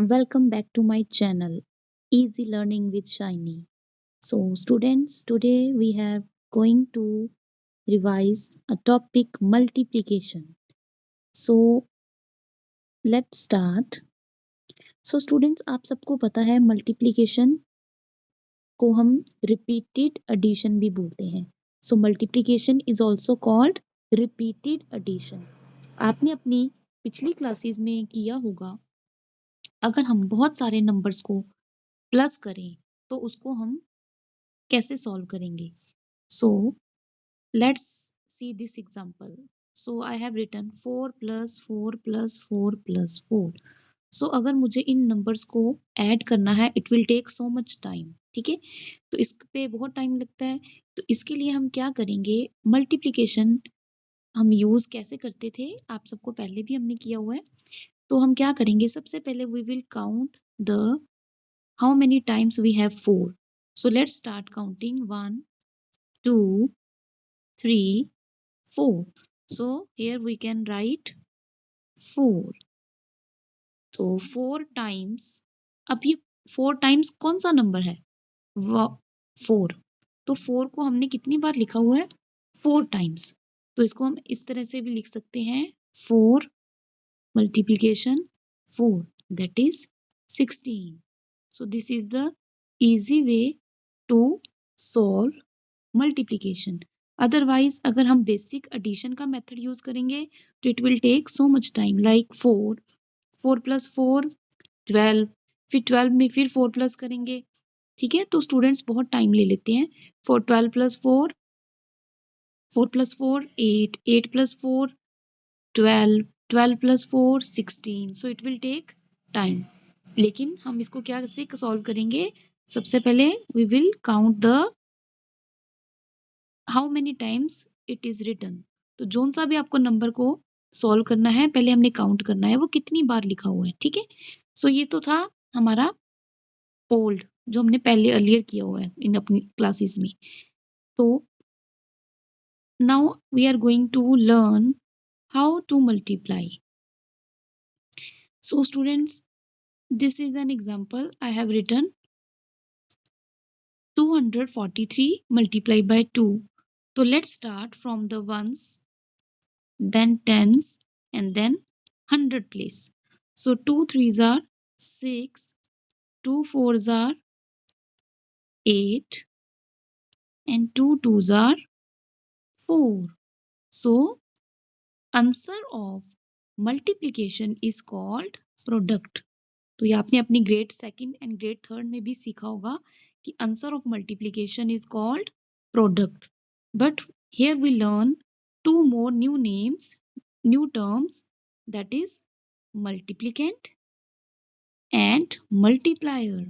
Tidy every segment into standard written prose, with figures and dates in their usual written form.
Welcome back to my channel, Easy Learning with Shiny. So, students, today we are going to revise a topic multiplication. So, let's start. So, students, आप सबको पता है multiplication को हम repeated addition भी बोलते हैं. So, multiplication is also called repeated addition. आपने अपनी पिछली क्लासेस में किया होगा, अगर हम बहुत सारे नंबर्स को प्लस करें तो उसको हम कैसे सॉल्व करेंगे. So let's see this example. So I have written 4 + 4 + 4 + 4. So अगर मुझे इन नंबर्स को ऐड करना है, it will take so much time. ठीक है, तो इस पे बहुत टाइम लगता है. तो इसके लिए हम क्या करेंगे, मल्टीप्लिकेशन हम यूज़ कैसे करते थे, आप सबको पहले भी हमने किया हुआ है. तो हम क्या करेंगे, सबसे पहले we will count the how many times we have 4. So let's start counting 1, 2, 3, 4. So here we can write 4. तो 4 टाइम्स, अब ये 4 टाइम्स कौन सा नंबर है, 4. तो 4 को हमने कितनी बार लिखा हुआ है, 4 टाइम्स. तो इसको हम इस तरह से भी लिख सकते हैं, 4 multiplication 4, that is 16. So this is the easy way to solve multiplication. Otherwise अगर हम बेसिक एडिशन का मेथड यूज करेंगे तो it will take so much time, like 4 + 4 12, फिर 12 में फिर 4 प्लस करेंगे. ठीक है, तो स्टूडेंट्स बहुत टाइम ले लेते हैं. 12 + 4 + 4 8, 8 + 4 12, 12 + 4 16. So it will take time. लेकिन हम इसको क्या से सॉल्व करेंगे, सबसे पहले we will count the how many times it is written. तो जोन सा भी आपको नंबर को सॉल्व करना है, पहले हमने काउंट करना है वो कितनी बार लिखा हुआ है. ठीक है, सो ये तो था हमारा ओल्ड जो हमने पहले अर्लियर किया हुआ है इन अपनी क्लासेस में. तो now we are going to learn how to multiply. So students, this is an example. I have written 243 multiplied by 2. So let's start from the ones, then tens, and then 100 place. So 2 threes are 6, 2 fours are 8, and 2 twos are 4. So answer of multiplication is called product. तो ये आपने अपनी grade second and grade third में भी सीखा होगा कि answer of multiplication is called product. But here we learn 2 more new names, new terms, that is multiplicand and multiplier.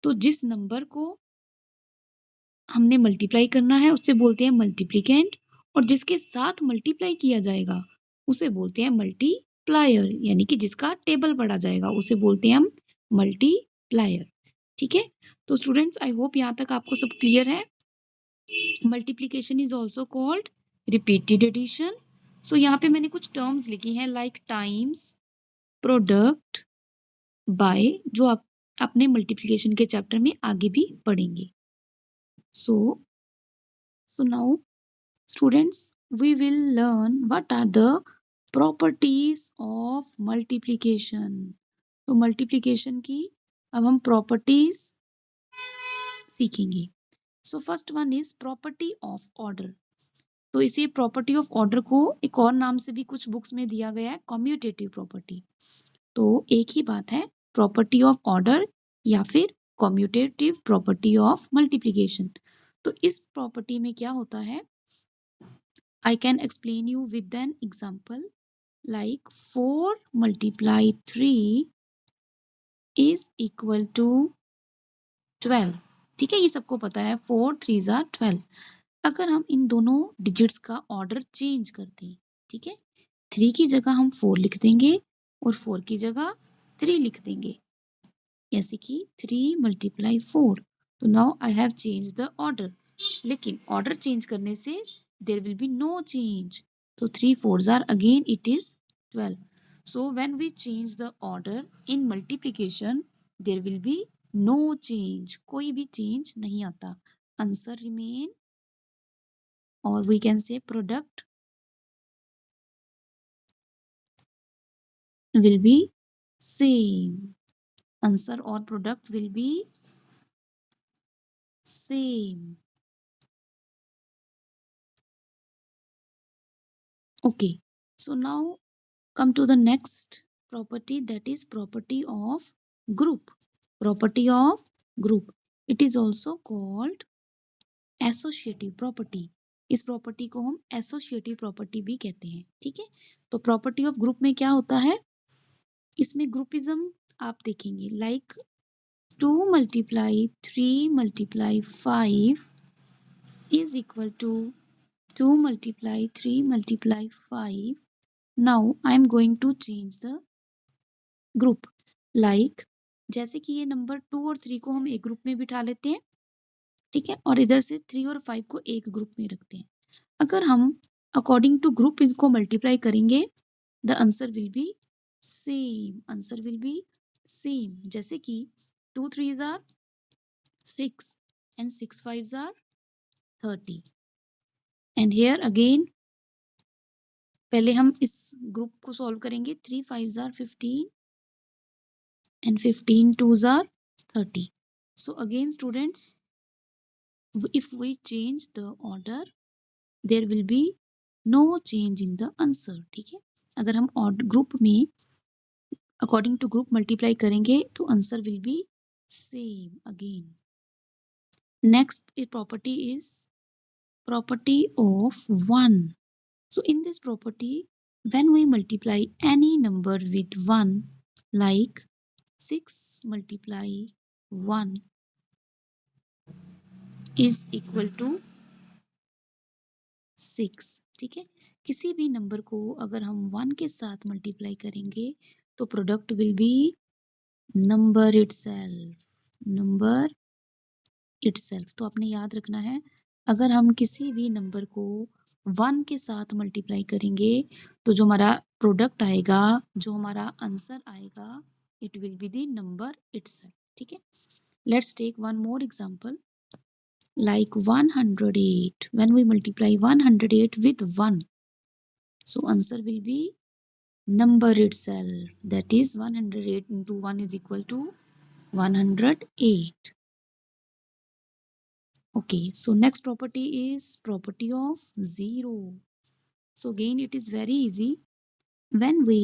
तो जिस नंबर को हमने मल्टीप्लाई करना है उसे बोलते हैं मल्टीप्लिकेंट, और जिसके साथ मल्टीप्लाई किया जाएगा उसे बोलते हैं मल्टीप्लायर, यानी कि जिसका टेबल पढ़ा जाएगा उसे बोलते हैं हम मल्टीप्लायर. ठीक है, तो स्टूडेंट्स आई होप यहाँ तक आपको सब क्लियर है. Multiplication is also called repeated addition. So यहाँ पे मैंने कुछ टर्म्स लिखी हैं लाइक टाइम्स, प्रोडक्ट, बाय, जो आप अपने मल्टीप्लिकेशन के चैप्टर में आगे भी पढ़ेंगे. So now students, we will learn what are the properties of multiplication. तो multiplication की अब हम properties सीखेंगे. So first one is property of order. तो इसी property of order को एक और नाम से भी कुछ बुक्स में दिया गया है, commutative property. तो एक ही बात है, property of order या फिर commutative property of multiplication. तो इस प्रॉपर्टी में क्या होता है, I can explain you with an example like 4 × 3 is equal to 12. ठीक है, ये सबको पता है, 4 3s are 12. अगर हम इन दोनों डिजिट्स का ऑर्डर चेंज कर दें, ठीक है, 3 की जगह हम 4 लिख देंगे और 4 की जगह 3 लिख देंगे, जैसे कि 3 × 4. तो now I have change the order. लेकिन ऑर्डर चेंज करने से there will be no change. तो 3 4s are again it is 12. So when we change the order in multiplication, there will be no change. कोई भी change नहीं आता. Answer remain, or we can say product will be same. Answer or product will be same. Okay. So now come to the next property, that is property of group. Property of group. It is also called associative property. इस property को हम associative property भी कहते हैं. ठीक है. तो property of group में क्या होता है, इसमें ग्रुपिज्म आप देखेंगे like 2 multiply 3 multiply 5 is equal to 2 multiply 3 multiply 5. Now I am going to change the group. Like जैसे कि ये नंबर 2 और 3 को हम एक ग्रुप में बिठा लेते हैं. ठीक है. और इधर से 3 और 5 को एक ग्रुप में रखते हैं. अगर हम अकॉर्डिंग टू ग्रुप इसको मल्टीप्लाई करेंगे, the answer will be same. Answer will be same. जैसे कि 2 3s are 6 and 6 5s are 30. And here again पहले हम इस ग्रुप को सॉल्व करेंगे. 3 5s are 15 and 15 2s are 30. So again students, if we change the order, there will be no change in the answer. ठीक है. अगर हम group में अकॉर्डिंग टू ग्रुप मल्टीप्लाई करेंगे तो answer will be same again. Next property is property of 1. So in this property, when we multiply any number with 1, like 6 multiply 1 is equal to 6. ठीक है. किसी भी नंबर को अगर हम 1 के साथ मल्टीप्लाई करेंगे तो product will be number itself. Number itself. तो आपने याद रखना है, अगर हम किसी भी नंबर को 1 के साथ मल्टीप्लाई करेंगे तो जो हमारा प्रोडक्ट आएगा, जो हमारा आंसर आएगा, it will be the number itself. ठीक है. Let's take one more example like 108. When we multiply 108 with 1, so answer will be number itself, that is 108 into 1 is equal to 108. Okay, so next property is property of 0. So again it is very easy. When we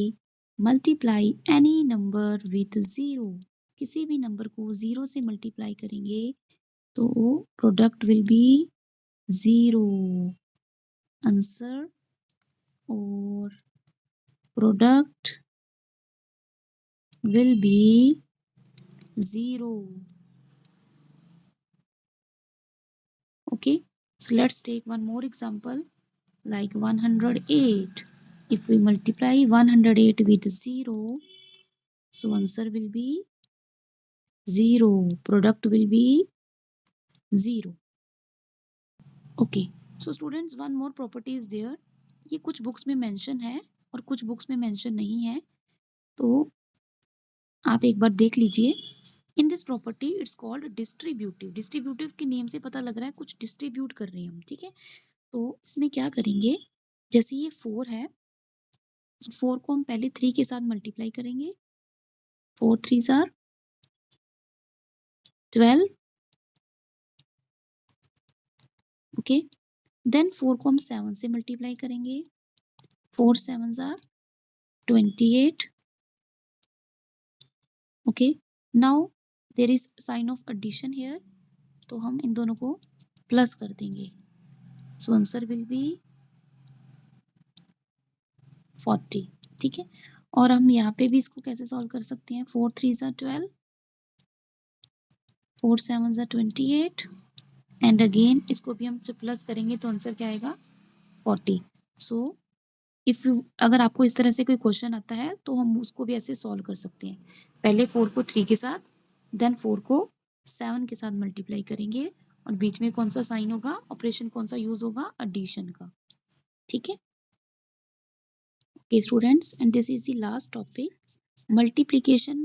multiply any number with 0, किसी भी number को 0 से multiply करेंगे तो product will be 0. Answer और product will be 0. Okay, so let's take one more example like 108. If we multiply 108 with 0, so answer will be 0. Product will be 0. Okay, so students, one more property is there. ये कुछ books में mention है और कुछ books में mention नहीं है, तो आप एक बार देख लीजिए. In this property it's called distributive. Distributive के नेम से पता लग रहा है कुछ डिस्ट्रीब्यूट कर रहे हैं हम. ठीक है. तो इसमें क्या करेंगे, जैसे ये 4 है, 4 को हम पहले 3 के साथ मल्टीप्लाई करेंगे. 4 3s आर 12. ओके. देन 4 को हम 7 से मल्टीप्लाई करेंगे. 4 7s are 28. Okay. Now there is sign of addition here, तो हम इन दोनों को प्लस कर देंगे. So answer will be 40. ठीक है. और हम यहाँ पे भी इसको कैसे सॉल्व कर सकते हैं. 4 3s are 12, 4 7s are 28 and again इसको भी हम जब प्लस करेंगे तो आंसर क्या आएगा 40. सो इफ यू, अगर आपको इस तरह से कोई क्वेश्चन आता है तो हम उसको भी ऐसे सॉल्व कर सकते हैं. पहले 4 को 3 के साथ, देन 4 को 7 के साथ मल्टीप्लाई करेंगे और बीच में कौन सा साइन होगा, ऑपरेशन कौन सा यूज होगा, एडिशन का. ठीक है. Okay students, and this is the last topic, multiplication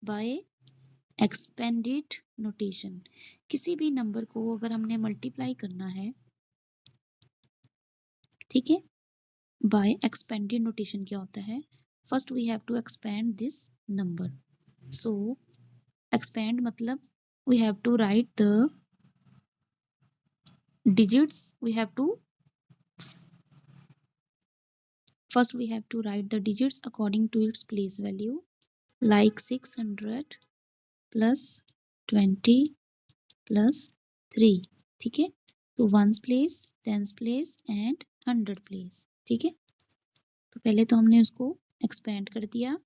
by expanded notation. किसी भी नंबर को अगर हमने मल्टीप्लाई करना है, ठीक है, बाय एक्सपेंडेड नोटेशन क्या होता है, first we have to expand this number. So expand मतलब we have to write the digits, we have to first we have to write the digits according to its place value, like 600 plus 20 plus 3. ठीक है, तो ones place, tens place and 100 place. ठीक है, तो पहले तो हमने उसको एक्सपेंड कर दिया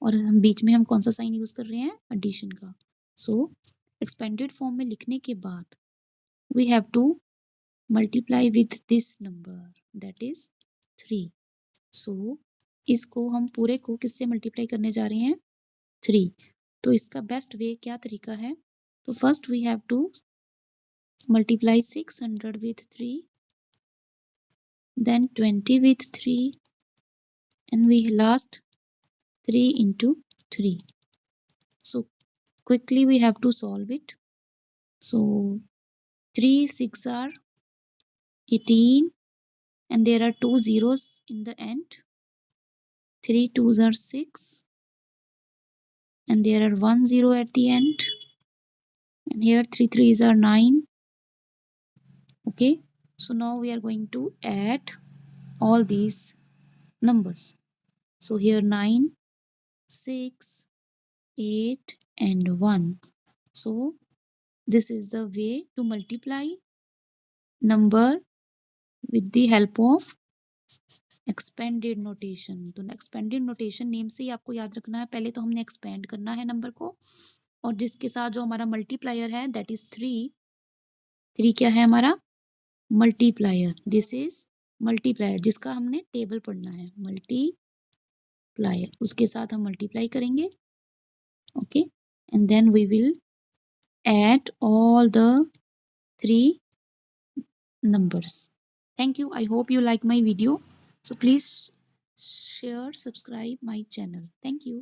और हम बीच में हम कौन सा साइन यूज कर रहे हैं, एडिशन का. सो एक्सपेंडेड फॉर्म में लिखने के बाद we have to multiply with this number, that is 3. So इसको हम पूरे को किससे मल्टीप्लाई करने जा रहे हैं, 3. तो इसका बेस्ट वे क्या तरीका है, तो first we have to multiply 600 with 3, then 20 with 3, and we last 3 into 3. So quickly we have to solve it. So 3 6 are 18, and there are 2 zeros in the end. 3 2s are 6, and there are 1 0 at the end, and here 3 3s are 9. Okay, so now we are going to add all these numbers. So here 9, 6, 8 and 1. So this is the way to multiply number with the help of expanded notation. तो expanded notation name से ही आपको याद रखना है, पहले तो हमने expand करना है नंबर को, और जिसके साथ जो हमारा मल्टीप्लायर है that is 3. 3 क्या है हमारा, मल्टीप्लायर. दिस इज मल्टीप्लायर जिसका हमने टेबल पढ़ना है, मल्टीप्लायर, उसके साथ हम मल्टीप्लाई करेंगे. Okay, and then we will add all the 3 numbers. Thank you. I hope you like my video. So please share, subscribe my channel. Thank you.